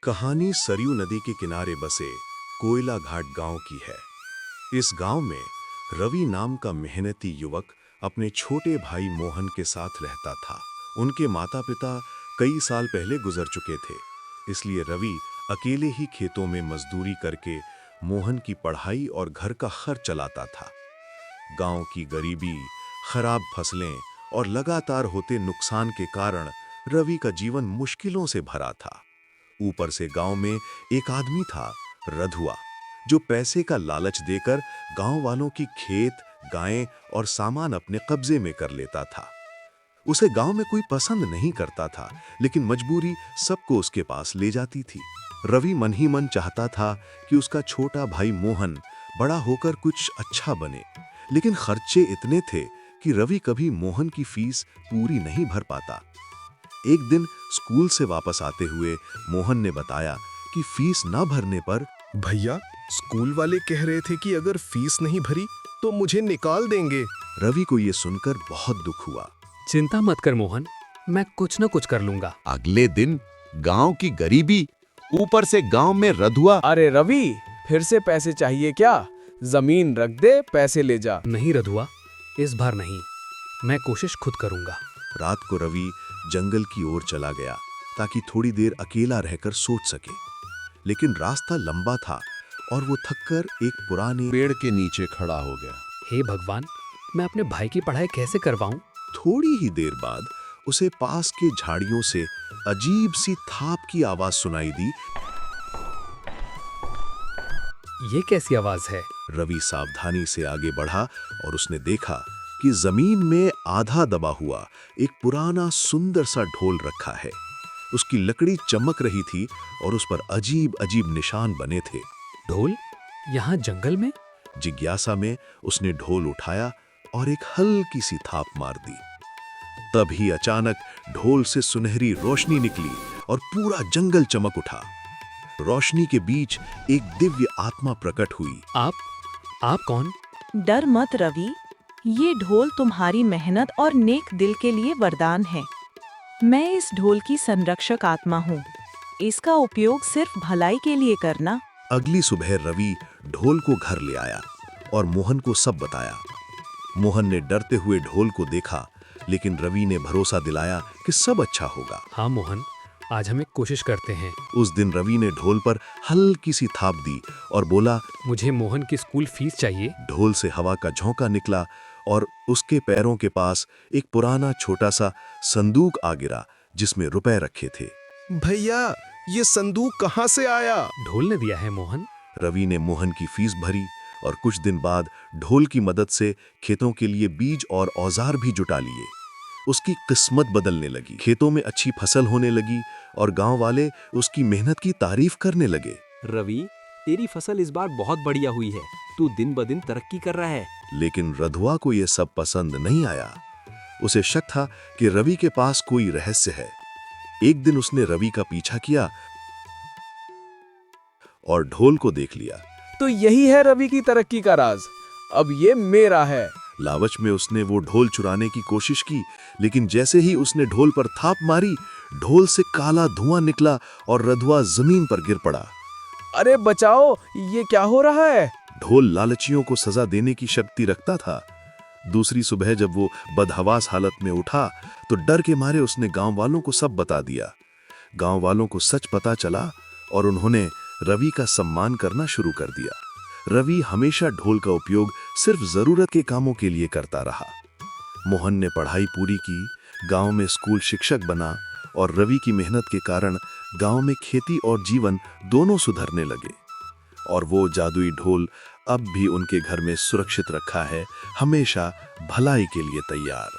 कहानी सरयू नदी के किनारे बसे कोयला घाट गांव की है। इस गांव में रवि नाम का मेहनती युवक अपने छोटे भाई मोहन के साथ रहता था। उनके माता पिता कई साल पहले गुजर चुके थे, इसलिए रवि अकेले ही खेतों में मजदूरी करके मोहन की पढ़ाई और घर का खर्च चलाता था। गांव की गरीबी, खराब फसलें और लगातार होते नुकसान के कारण रवि का जीवन मुश्किलों से भरा था। ऊपर से गांव में एक आदमी था, रधुआ, जो पैसे का लालच देकर गांव वालों की खेत, गायें और सामान अपने कब्जे में कर लेता था। उसे गांव में कोई पसंद नहीं करता था, लेकिन मजबूरी सबको उसके पास ले जाती थी। रवि मन ही मन चाहता था कि उसका छोटा भाई मोहन बड़ा होकर कुछ अच्छा बने, लेकिन खर्चे इतने थे कि रवि कभी मोहन की फीस पूरी नहीं भर पाता। एक दिन स्कूल से वापस आते हुए मोहन ने बताया कि फीस न भरने पर भैया, स्कूल वाले कह रहे थे कि अगर फीस नहीं भरी तो मुझे निकाल देंगे। रवि को यह सुनकर बहुत दुख हुआ। चिंता मत कर मोहन, मैं कुछ न कुछ कर लूंगा। अगले दिन गांव की गरीबी, ऊपर से गांव में रधुआ। अरे रवि, फिर से पैसे चाहिए क्या? जमीन रख दे, पैसे ले जा। नहीं रधुआ, इस बार नहीं, मैं कोशिश खुद करूंगा। रात को रवि जंगल की ओर चला गया ताकि थोड़ी देर अकेला रहकर सोच सके, लेकिन रास्ता लंबा था और वो थककर एक पुराने पेड़ के नीचे खड़ा हो गया। हे भगवान, मैं अपने भाई की पढ़ाई कैसे करवाऊं? थोड़ी ही देर बाद उसे पास के झाड़ियों से अजीब सी थाप की आवाज सुनाई दी। ये कैसी आवाज है? रवि सावधानी से आगे बढ़ा और उसने देखा कि जमीन में आधा दबा हुआ एक पुराना सुंदर सा ढोल रखा है। उसकी लकड़ी चमक रही थी और उस पर अजीब अजीब निशान बने थे। ढोल? यहाँ जंगल में? जिज्ञासा में उसने ढोल उठाया और एक हल्की सी थाप मार दी। तभी अचानक ढोल से सुनहरी रोशनी निकली और पूरा जंगल चमक उठा। रोशनी के बीच एक दिव्य आत्मा प्रकट हुई। आप कौन? डर मत रवि, ये ढोल तुम्हारी मेहनत और नेक दिल के लिए वरदान है। मैं इस ढोल की संरक्षक आत्मा हूँ। इसका उपयोग सिर्फ भलाई के लिए करना। अगली सुबह रवि ढोल को घर ले आया और मोहन को सब बताया। मोहन ने डरते हुए ढोल को देखा, लेकिन रवि ने भरोसा दिलाया कि सब अच्छा होगा। हाँ मोहन, आज हम एक कोशिश करते हैं। उस दिन रवि ने ढोल पर हल्की सी थाप दी और बोला, मुझे मोहन की स्कूल फीस चाहिए। ढोल से हवा का झोंका निकला और उसके पैरों के पास एक पुराना छोटा सा संदूक आ गिरा, जिसमें रुपए रखे थे। भैया, ये संदूक कहाँ से आया? ढोल ने दिया है मोहन। रवि ने मोहन की फीस भरी और कुछ दिन बाद ढोल की मदद से खेतों के लिए बीज और औजार भी जुटा लिए। उसकी किस्मत बदलने लगी, खेतों में अच्छी फसल होने लगी और गांव वाले उसकी मेहनत की तारीफ करने लगे। रवि, तेरी फसल इस बार बहुत बढ़िया हुई है। तू दिन ब दिन तरक्की कर रहा है। लेकिन रधुआ को यह सब पसंद नहीं आया। उसे शक था कि रवि के पास कोई रहस्य है। एक दिन उसने रवि का पीछा किया और ढोल को देख लिया। तो यही है रवि की तरक्की का राज। अब ये मेरा है। लालच में उसने वो ढोल चुराने की कोशिश की, लेकिन जैसे ही उसने ढोल पर थाप मारी, ढोल से काला धुआं निकला और रधुआ जमीन पर गिर पड़ा। अरे बचाओ, ये क्या हो रहा है? ढोल लालचियों को सजा देने की शक्ति रखता था। दूसरी सुबह जब वो बदहवास हालत में उठा तो डर के मारे उसने गांव वालों को सब बता दिया। गांव वालों को सच पता चला और उन्होंने रवि का सम्मान करना शुरू कर दिया। रवि हमेशा ढोल का उपयोग सिर्फ जरूरत के कामों के लिए करता रहा। मोहन ने पढ़ाई पूरी की, गांव में स्कूल शिक्षक बना और रवि की मेहनत के कारण गांव में खेती और जीवन दोनों सुधरने लगे। और वो जादुई ढोल अब भी उनके घर में सुरक्षित रखा है, हमेशा भलाई के लिए तैयार।